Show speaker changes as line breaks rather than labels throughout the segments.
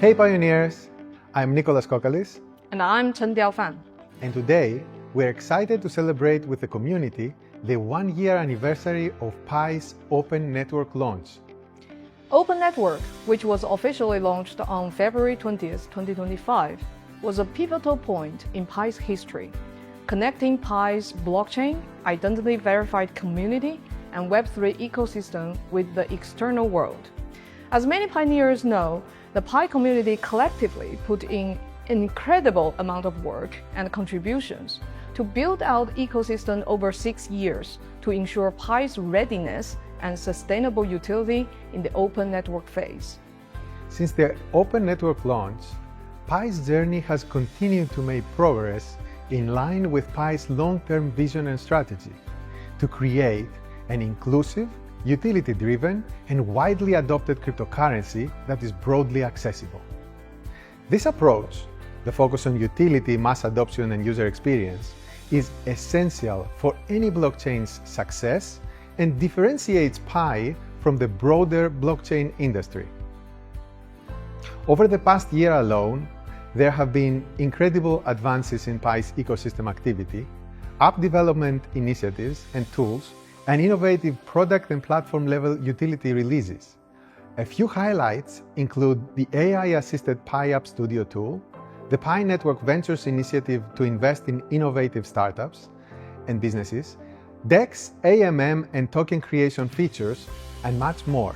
Hey Pioneers! I'm Nicolas Kokkalis.
And I'm Chen-Diao.
And today, we're excited to celebrate with the community the 1-year anniversary of Pi's Open Network launch.
Open Network, which was officially launched on February 20th, 2025, was a pivotal point in Pi's history, connecting Pi's blockchain, identity-verified community, and Web3 ecosystem with the external world. As many pioneers know, the Pi community collectively put in an incredible amount of work and contributions to build out ecosystem over 6 years to ensure Pi's readiness and sustainable utility in the open network phase.
Since the Open Network launch, Pi's journey has continued to make progress in line with Pi's long-term vision and strategy to create an inclusive, utility-driven, and widely adopted cryptocurrency that is broadly accessible. This approach, the focus on utility, mass adoption, and user experience, is essential for any blockchain's success and differentiates Pi from the broader blockchain industry. Over the past year alone, there have been incredible advances in Pi's ecosystem activity, app development initiatives and tools, and innovative product and platform-level utility releases. A few highlights include the AI-assisted Pi App Studio tool, the Pi Network Ventures initiative to invest in innovative startups and businesses, DEX, AMM, and token creation features, and much more.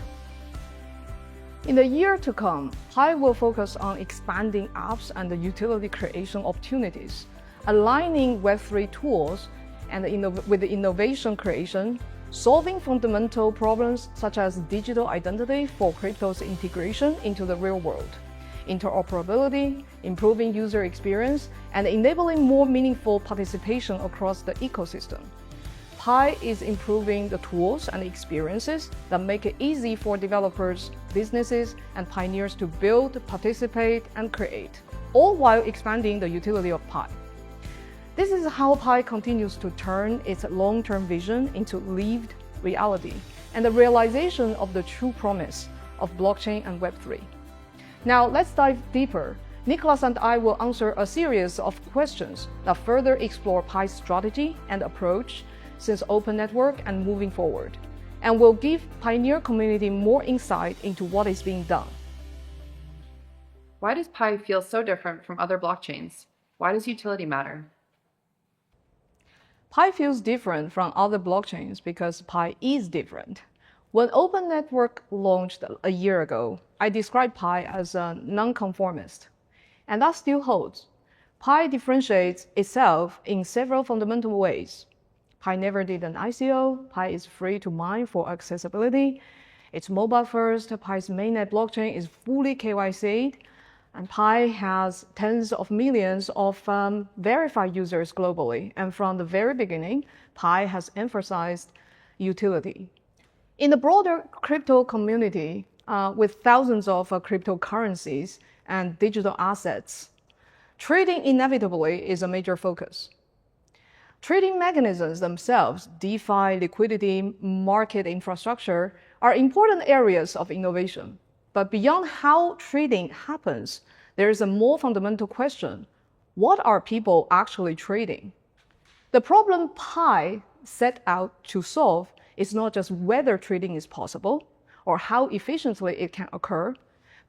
In the year to come, Pi will focus on expanding apps and the utility creation opportunities, aligning Web3 tools and with the innovation creation, solving fundamental problems such as digital identity for crypto's integration into the real world, interoperability, improving user experience, and enabling more meaningful participation across the ecosystem. Pi is improving the tools and experiences that make it easy for developers, businesses, and pioneers to build, participate, and create, all while expanding the utility of Pi. This is how Pi continues to turn its long-term vision into lived reality and the realization of the true promise of blockchain and Web3. Now let's dive deeper. Nicolas and I will answer a series of questions that further explore Pi's strategy and approach since Open Network and moving forward, and will give Pioneer community more insight into what is being done.
Why does Pi feel so different from other blockchains? Why does utility matter?
Pi feels different from other blockchains because Pi is different. When Open Network launched a year ago, I described Pi as a nonconformist, and that still holds. Pi differentiates itself in several fundamental ways. Pi never did an ICO, Pi is free to mine for accessibility, it's mobile first, Pi's mainnet blockchain is fully KYC'd, and Pi has tens of millions of verified users globally. And from the very beginning, Pi has emphasized utility. In the broader crypto community, with thousands of cryptocurrencies and digital assets, trading inevitably is a major focus. Trading mechanisms themselves, DeFi, liquidity, market infrastructure, are important areas of innovation. But beyond how trading happens, there is a more fundamental question. What are people actually trading? The problem Pi set out to solve is not just whether trading is possible or how efficiently it can occur,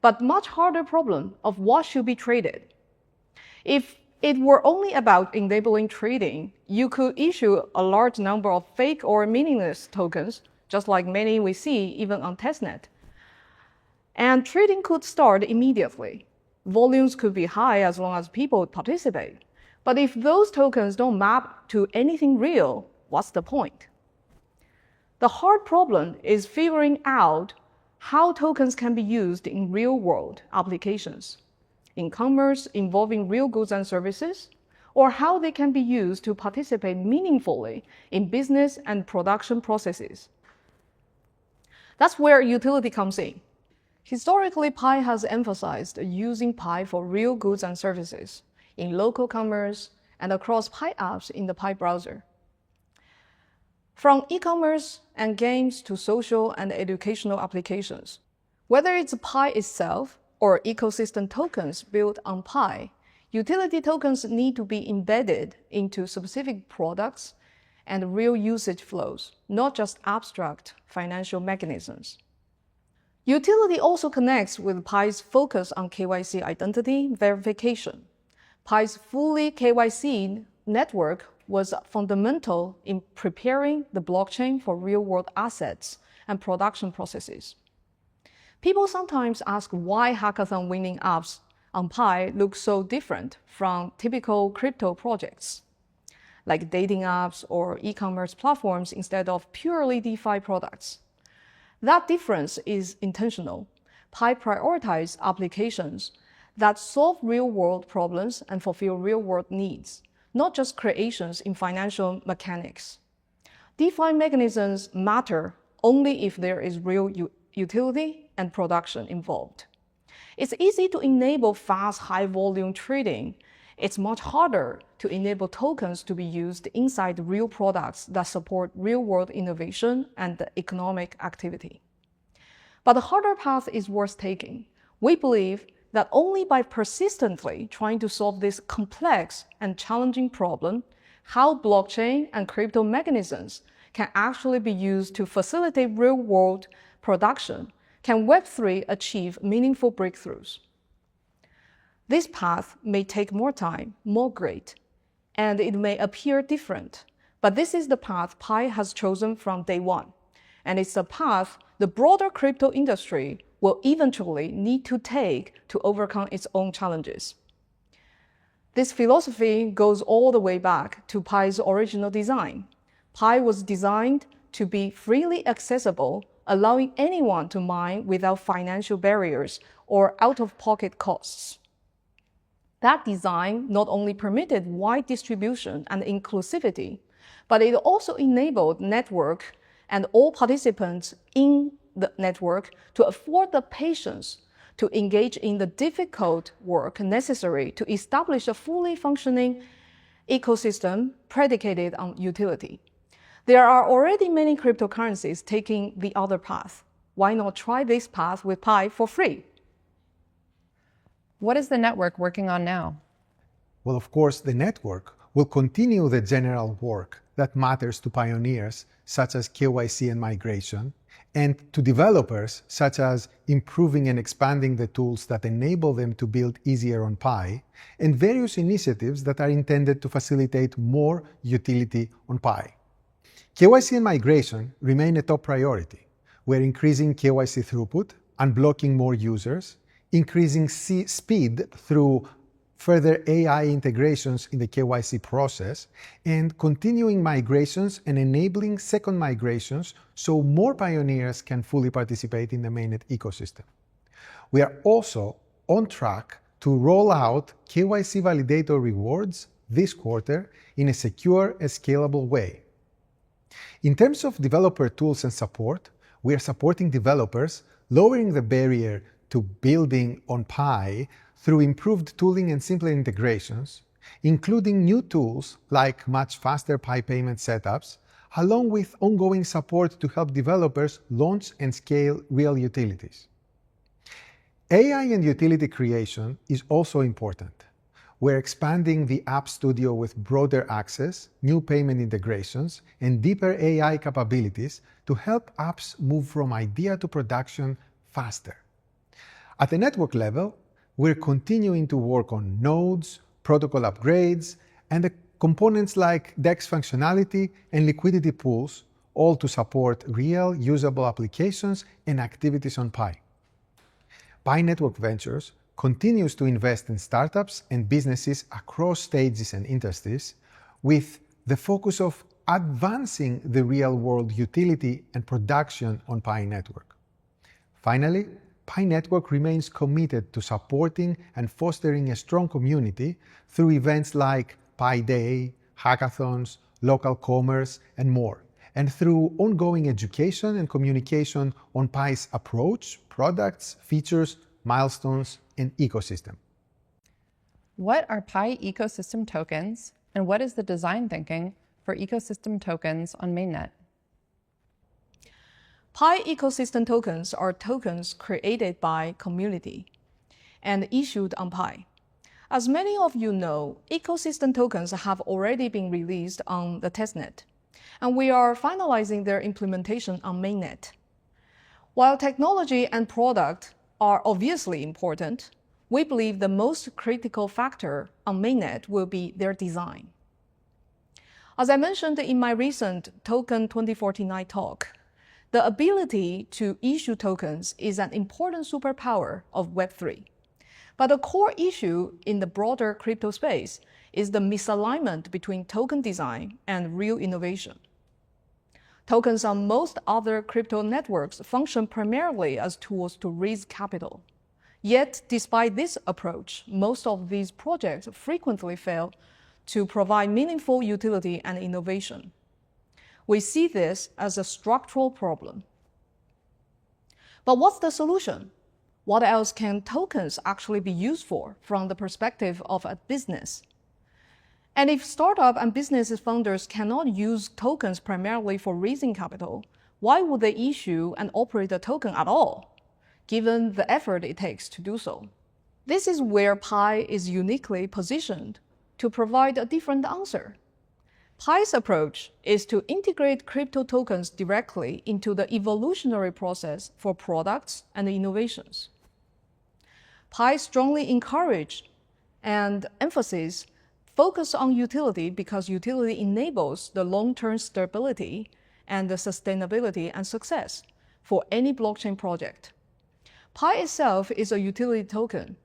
but much harder problem of what should be traded. If it were only about enabling trading, you could issue a large number of fake or meaningless tokens, just like many we see even on testnet. And trading could start immediately. Volumes could be high as long as people participate. But if those tokens don't map to anything real, what's the point? The hard problem is figuring out how tokens can be used in real-world applications, in commerce involving real goods and services, or how they can be used to participate meaningfully in business and production processes. That's where utility comes in. Historically, Pi has emphasized using Pi for real goods and services in local commerce and across Pi apps in the Pi browser. From e-commerce and games to social and educational applications, whether it's Pi itself or ecosystem tokens built on Pi, utility tokens need to be embedded into specific products and real usage flows, not just abstract financial mechanisms. Utility also connects with Pi's focus on KYC identity verification. Pi's fully KYC network was fundamental in preparing the blockchain for real-world assets and production processes. People sometimes ask why hackathon-winning apps on Pi look so different from typical crypto projects, like dating apps or e-commerce platforms instead of purely DeFi products. That difference is intentional. Pi prioritizes applications that solve real-world problems and fulfill real-world needs, not just creations in financial mechanics. DeFi mechanisms matter only if there is real utility and production involved. It's easy to enable fast, high-volume trading. It's much harder to enable tokens to be used inside real products that support real-world innovation and economic activity. But the harder path is worth taking. We believe that only by persistently trying to solve this complex and challenging problem, how blockchain and crypto mechanisms can actually be used to facilitate real-world production, can Web3 achieve meaningful breakthroughs. This path may take more time, more grit, and it may appear different, but this is the path Pi has chosen from day one, and it's a path the broader crypto industry will eventually need to take to overcome its own challenges. This philosophy goes all the way back to Pi's original design. Pi was designed to be freely accessible, allowing anyone to mine without financial barriers or out-of-pocket costs. That design not only permitted wide distribution and inclusivity, but it also enabled network and all participants in the network to afford the patience to engage in the difficult work necessary to establish a fully functioning ecosystem predicated on utility. There are already many cryptocurrencies taking the other path. Why not try this path with Pi for free?
What is the network working on now?
Well, of course, the network will continue the general work that matters to pioneers, such as KYC and migration, and to developers, such as improving and expanding the tools that enable them to build easier on Pi, and various initiatives that are intended to facilitate more utility on Pi. KYC and migration remain a top priority. We're increasing KYC throughput, unblocking more users, increasing speed through further AI integrations in the KYC process, and continuing migrations and enabling second migrations so more pioneers can fully participate in the mainnet ecosystem. We are also on track to roll out KYC validator rewards this quarter in a secure and scalable way. In terms of developer tools and support, we are supporting developers, lowering the barrier to building on Pi through improved tooling and simpler integrations, including new tools like much faster Pi payment setups, along with ongoing support to help developers launch and scale real utilities. AI and utility creation is also important. We're expanding the App Studio with broader access, new payment integrations, and deeper AI capabilities to help apps move from idea to production faster. At the network level, we're continuing to work on nodes, protocol upgrades, and the components like DEX functionality and liquidity pools, all to support real, usable applications and activities on Pi. Pi Network Ventures continues to invest in startups and businesses across stages and industries with the focus of advancing the real-world utility and production on Pi Network. Finally, Pi Network remains committed to supporting and fostering a strong community through events like Pi Day, hackathons, local commerce, and more, and through ongoing education and communication on Pi's approach, products, features, milestones, and ecosystem.
What are Pi ecosystem tokens, and what is the design thinking for ecosystem tokens on mainnet?
Pi ecosystem tokens are tokens created by community. and issued on Pi. As many of you know, ecosystem tokens have already been released on the testnet, and we are finalizing their implementation on mainnet. While technology and product are obviously important, we believe the most critical factor on mainnet will be their design. As I mentioned in my recent Token 2049 talk, the ability to issue tokens is an important superpower of Web3. But the core issue in the broader crypto space is the misalignment between token design and real innovation. Tokens on most other crypto networks function primarily as tools to raise capital. Yet, despite this approach, most of these projects frequently fail to provide meaningful utility and innovation. We see this as a structural problem. But what's the solution? What else can tokens actually be used for from the perspective of a business? And if startup and business founders cannot use tokens primarily for raising capital, why would they issue and operate a token at all, given the effort it takes to do so? This is where Pi is uniquely positioned to provide a different answer. Pi's approach is to integrate crypto tokens directly into the evolutionary process for products and innovations. Pi strongly encourages and emphasizes focus on utility because utility enables the long-term stability and the sustainability and success for any blockchain project. Pi itself is a utility token,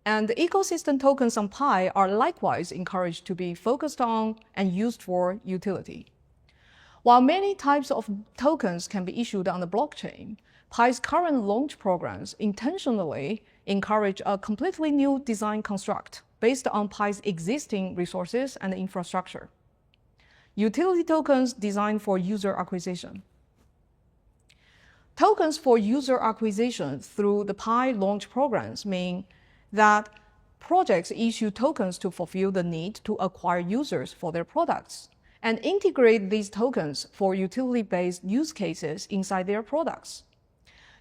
and the ecosystem tokens on Pi are likewise encouraged to be focused on and used for utility. While many types of tokens can be issued on the blockchain, Pi's current launch programs intentionally encourage a completely new design construct based on Pi's existing resources and infrastructure. Utility tokens designed for user acquisition. Tokens for user acquisition through the Pi launch programs mean that projects issue tokens to fulfill the need to acquire users for their products and integrate these tokens for utility-based use cases inside their products.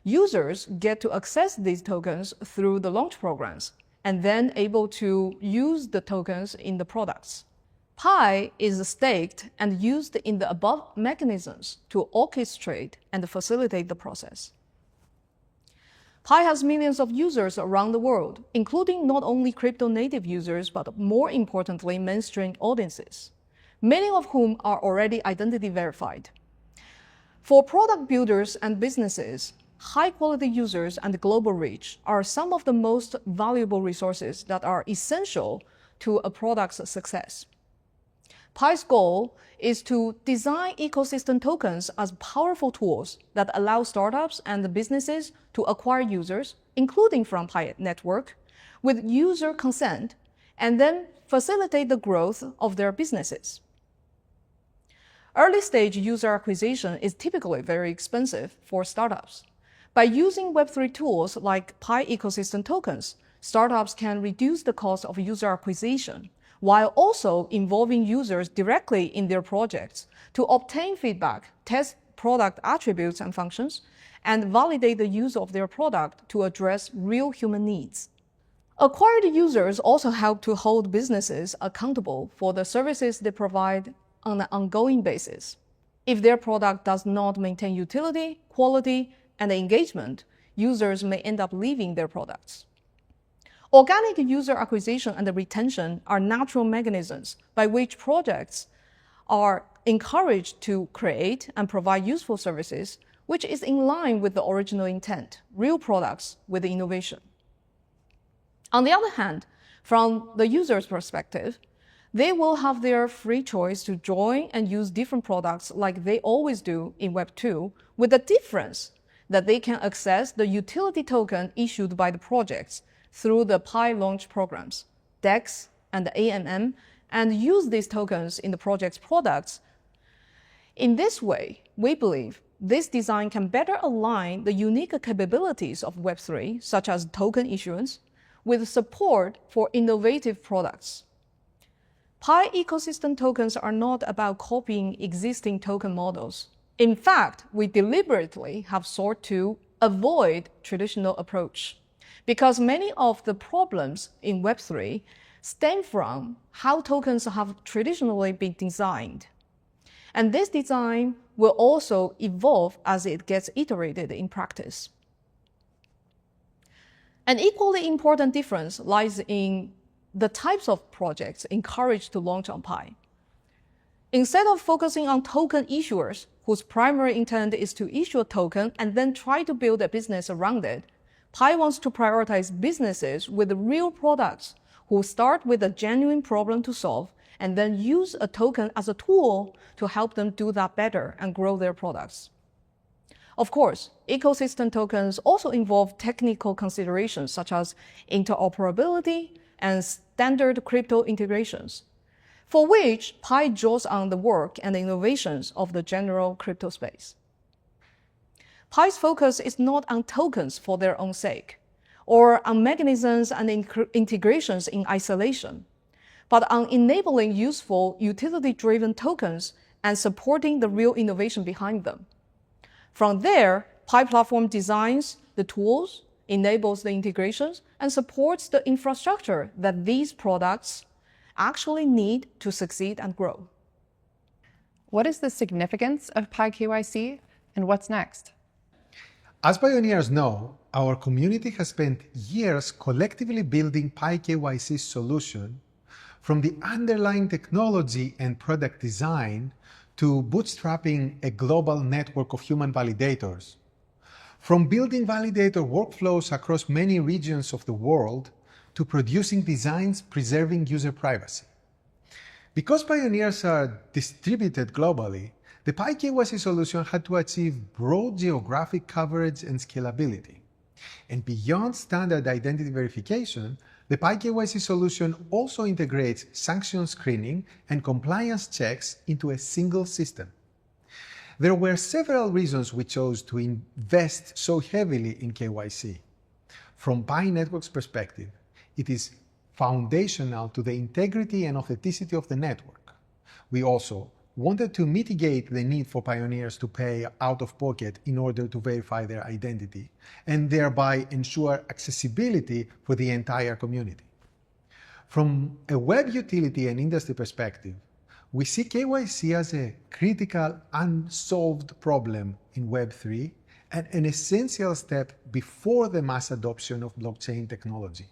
Users get to access these tokens through the launch programs and then able to use the tokens in the products. Pi is staked and used in the above mechanisms to orchestrate and facilitate the process. Pi has millions of users around the world, including not only crypto-native users, but more importantly, mainstream audiences, many of whom are already identity verified. For product builders and businesses, high-quality users and global reach are some of the most valuable resources that are essential to a product's success. Pi's goal is to design ecosystem tokens as powerful tools that allow startups and businesses to acquire users, including from Pi network, with user consent, and then facilitate the growth of their businesses. Early-stage user acquisition is typically very expensive for startups. By using Web3 tools like Pi ecosystem tokens, startups can reduce the cost of user acquisition while also involving users directly in their projects to obtain feedback, test product attributes and functions, and validate the use of their product to address real human needs. Acquired users also help to hold businesses accountable for the services they provide on an ongoing basis. If their product does not maintain utility, quality, and engagement, users may end up leaving their products. Organic user acquisition and retention are natural mechanisms by which projects are encouraged to create and provide useful services, which is in line with the original intent, real products with innovation. On the other hand, from the user's perspective, they will have their free choice to join and use different products like they always do in Web2, with the difference that they can access the utility token issued by the projects through the Pi launch programs, DEX and AMM, and use these tokens in the project's products. In this way, we believe this design can better align the unique capabilities of Web3, such as token issuance, with support for innovative products. Pi ecosystem tokens are not about copying existing token models. In fact, we deliberately have sought to avoid traditional approach, because many of the problems in Web3 stem from how tokens have traditionally been designed. And this design will also evolve as it gets iterated in practice. An equally important difference lies in the types of projects encouraged to launch on Pi. Instead of focusing on token issuers whose primary intent is to issue a token and then try to build a business around it, Pi wants to prioritize businesses with real products who start with a genuine problem to solve and then use a token as a tool to help them do that better and grow their products. Of course, ecosystem tokens also involve technical considerations such as interoperability and standard crypto integrations, for which Pi draws on the work and the innovations of the general crypto space. Pi's focus is not on tokens for their own sake, or on mechanisms and integrations in isolation, but on enabling useful, utility-driven tokens and supporting the real innovation behind them. From there, Pi platform designs the tools, enables the integrations, and supports the infrastructure that these products actually need to succeed and grow.
What is the significance of Pi KYC and what's next?
As pioneers know, our community has spent years collectively building Pi KYC solution from the underlying technology and product design to bootstrapping a global network of human validators, from building validator workflows across many regions of the world to producing designs preserving user privacy. Because pioneers are distributed globally, the Pi KYC solution had to achieve broad geographic coverage and scalability. And beyond standard identity verification, the Pi KYC solution also integrates sanction screening and compliance checks into a single system. There were several reasons we chose to invest so heavily in KYC. From Pi Network's perspective, it is foundational to the integrity and authenticity of the network. We also wanted to mitigate the need for pioneers to pay out of pocket in order to verify their identity, and thereby ensure accessibility for the entire community. From a web utility and industry perspective, we see KYC as a critical unsolved problem in Web3 and an essential step before the mass adoption of blockchain technology.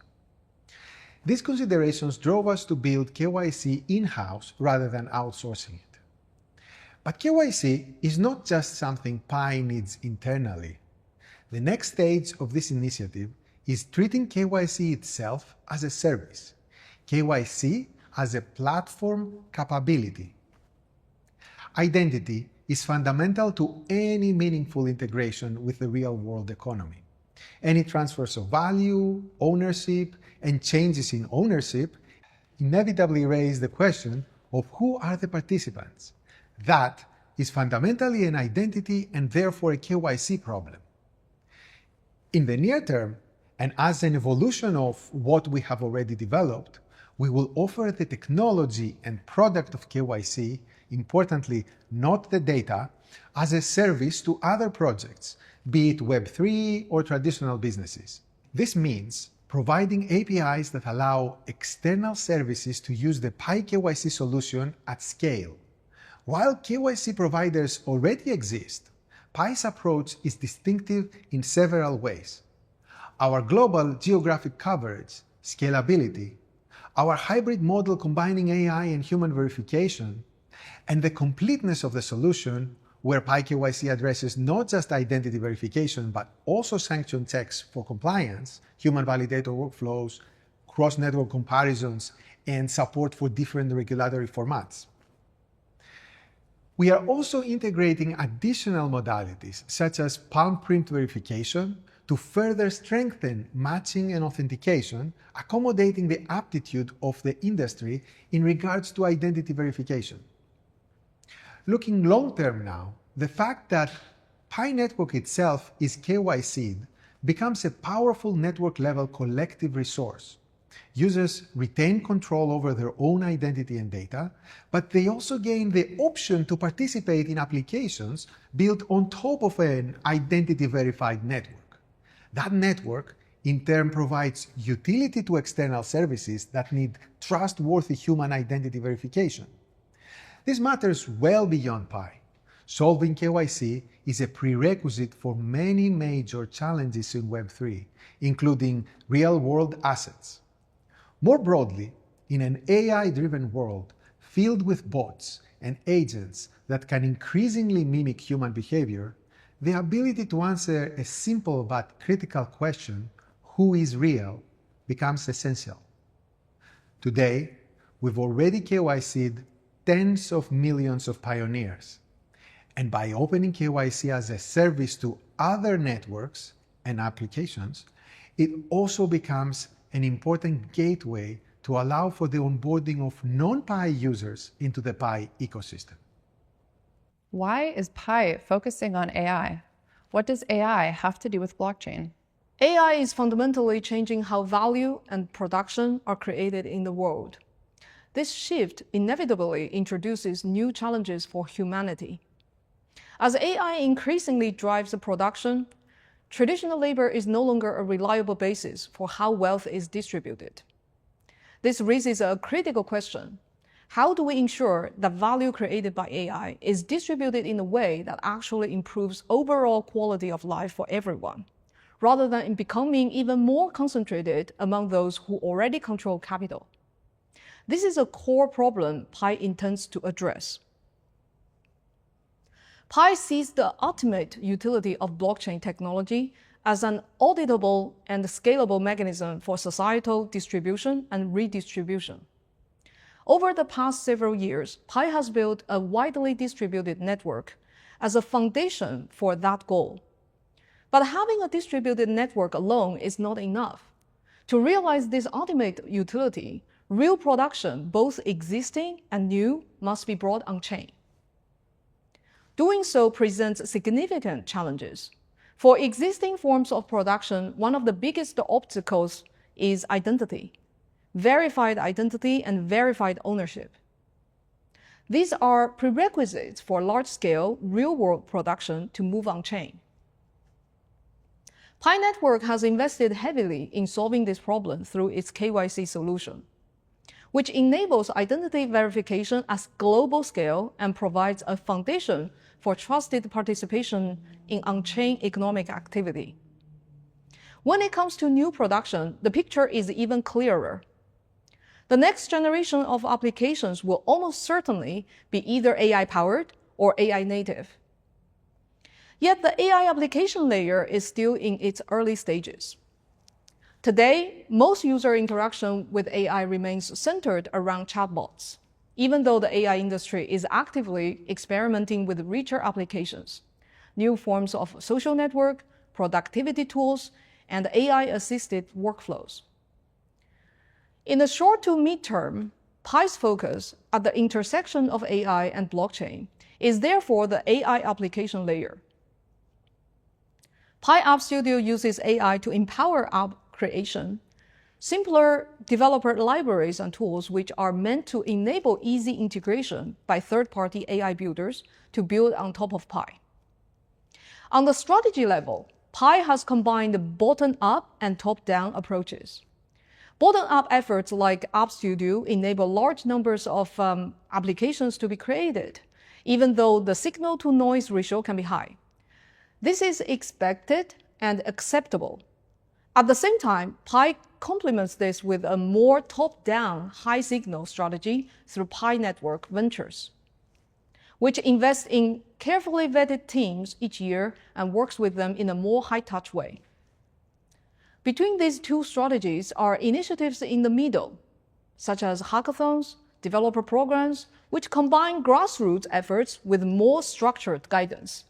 These considerations drove us to build KYC in-house rather than outsourcing it. But KYC is not just something Pi needs internally. The next stage of this initiative is treating KYC itself as a service, KYC as a platform capability. Identity is fundamental to any meaningful integration with the real-world economy. Any transfers of value, ownership, and changes in ownership inevitably raise the question of who are the participants. That is fundamentally an identity and therefore a KYC problem. In the near term, and as an evolution of what we have already developed, we will offer the technology and product of KYC, importantly, not the data, as a service to other projects, be it Web3 or traditional businesses. This means providing APIs that allow external services to use the Pi KYC solution at scale. While KYC providers already exist, Pi's approach is distinctive in several ways. Our global geographic coverage, scalability, our hybrid model combining AI and human verification, and the completeness of the solution, where Pi KYC addresses not just identity verification, but also sanction checks for compliance, human validator workflows, cross-network comparisons, and support for different regulatory formats. We are also integrating additional modalities, such as palm print verification, to further strengthen matching and authentication, accommodating the aptitude of the industry in regards to identity verification. Looking long-term now, the fact that Pi Network itself is KYC'd becomes a powerful network-level collective resource. Users retain control over their own identity and data, but they also gain the option to participate in applications built on top of an identity-verified network. That network in turn provides utility to external services that need trustworthy human identity verification. This matters well beyond Pi. Solving KYC is a prerequisite for many major challenges in Web3, including real-world assets. More broadly, in an AI-driven world filled with bots and agents that can increasingly mimic human behavior, the ability to answer a simple but critical question, who is real, becomes essential. Today, we've already KYC'd tens of millions of pioneers. And by opening KYC as a service to other networks and applications, it also becomes an important gateway to allow for the onboarding of non-Pi users into the Pi ecosystem.
Why is Pi focusing on AI? What does AI have to do with blockchain?
AI is fundamentally changing how value and production are created in the world. This shift inevitably introduces new challenges for humanity. As AI increasingly drives the production, traditional labor is no longer a reliable basis for how wealth is distributed. This raises a critical question. How do we ensure that value created by AI is distributed in a way that actually improves overall quality of life for everyone, rather than in becoming even more concentrated among those who already control capital? This is a core problem Pi intends to address. Pi sees the ultimate utility of blockchain technology as an auditable and scalable mechanism for societal distribution and redistribution. Over the past several years, Pi has built a widely distributed network as a foundation for that goal. But having a distributed network alone is not enough. To realize this ultimate utility, real production, both existing and new, must be brought on-chain. Doing so presents significant challenges. For existing forms of production, one of the biggest obstacles is identity, verified identity and verified ownership. These are prerequisites for large-scale, real-world production to move on-chain. Pi Network has invested heavily in solving this problem through its KYC solution, which enables identity verification at global scale and provides a foundation for trusted participation in on-chain economic activity. When it comes to new production, the picture is even clearer. The next generation of applications will almost certainly be either AI-powered or AI-native. Yet the AI application layer is still in its early stages. Today, most user interaction with AI remains centered around chatbots, even though the AI industry is actively experimenting with richer applications, new forms of social network, productivity tools, and AI-assisted workflows. In the short to mid-term, Pi's focus at the intersection of AI and blockchain is therefore the AI application layer. Pi App Studio uses AI to empower app creation, simpler developer libraries and tools which are meant to enable easy integration by third-party AI builders to build on top of Pi. On the strategy level, Pi has combined bottom-up and top-down approaches. Bottom-up efforts like App Studio enable large numbers of applications to be created, even though the signal-to-noise ratio can be high. This is expected and acceptable. At the same time, Pi complements this with a more top-down, high-signal strategy through Pi Network Ventures, which invests in carefully vetted teams each year and works with them in a more high-touch way. Between these two strategies are initiatives in the middle, such as hackathons, developer programs, which combine grassroots efforts with more structured guidance.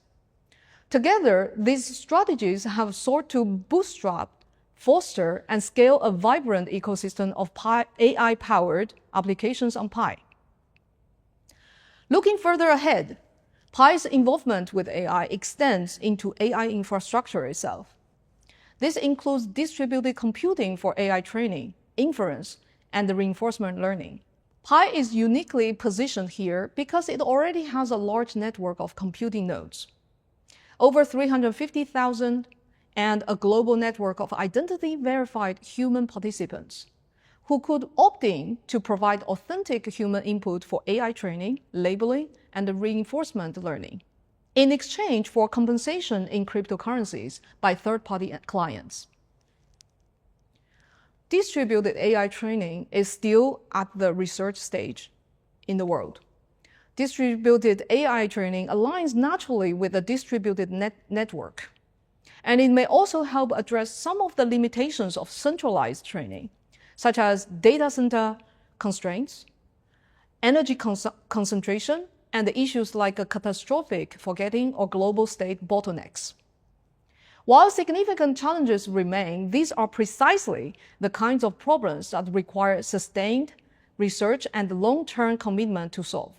Together, these strategies have sought to bootstrap, foster, and scale a vibrant ecosystem of AI-powered applications on Pi. Looking further ahead, Pi's involvement with AI extends into AI infrastructure itself. This includes distributed computing for AI training, inference, and reinforcement learning. Pi is uniquely positioned here because it already has a large network of computing nodes. Over 350,000, and a global network of identity-verified human participants who could opt in to provide authentic human input for AI training, labeling, and reinforcement learning, in exchange for compensation in cryptocurrencies by third-party clients. Distributed AI training is still at the research stage in the world. Distributed AI training aligns naturally with a distributed network, and it may also help address some of the limitations of centralized training, such as data center constraints, energy concentration, and issues like a catastrophic forgetting or global state bottlenecks. While significant challenges remain, these are precisely the kinds of problems that require sustained research and long-term commitment to solve.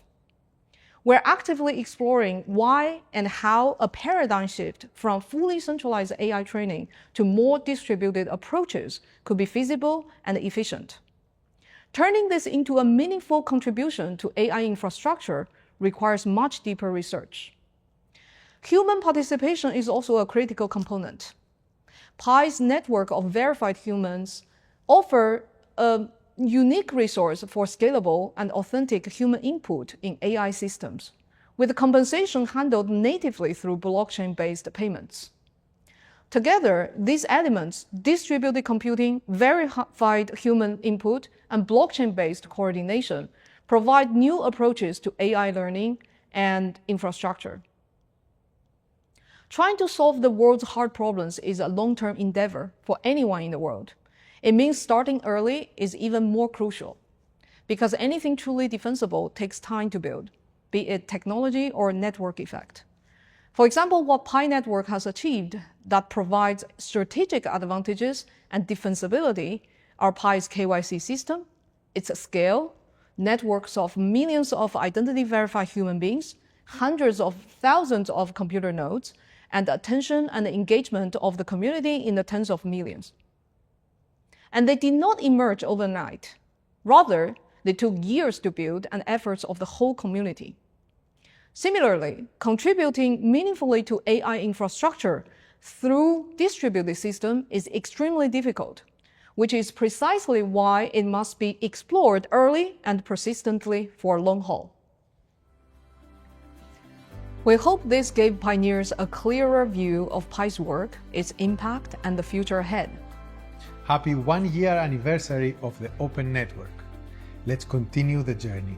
We're actively exploring why and how a paradigm shift from fully centralized AI training to more distributed approaches could be feasible and efficient. Turning this into a meaningful contribution to AI infrastructure requires much deeper research. Human participation is also a critical component. Pi's network of verified humans offer a unique resource for scalable and authentic human input in AI systems, with compensation handled natively through blockchain-based payments. Together, these elements, distributed computing, verified human input, and blockchain-based coordination, provide new approaches to AI learning and infrastructure. Trying to solve the world's hard problems is a long-term endeavor for anyone in the world. It means starting early is even more crucial, because anything truly defensible takes time to build, be it technology or network effect. For example, what Pi Network has achieved that provides strategic advantages and defensibility are Pi's KYC system, its scale, networks of millions of identity-verified human beings, hundreds of thousands of computer nodes, and the attention and the engagement of the community in the tens of millions. And they did not emerge overnight. Rather, they took years to build and efforts of the whole community. Similarly, contributing meaningfully to AI infrastructure through distributed system is extremely difficult, which is precisely why it must be explored early and persistently for long haul. We hope this gave pioneers a clearer view of Pi's work, its impact, and the future ahead.
Happy 1-year anniversary of the Open Network. Let's continue the journey.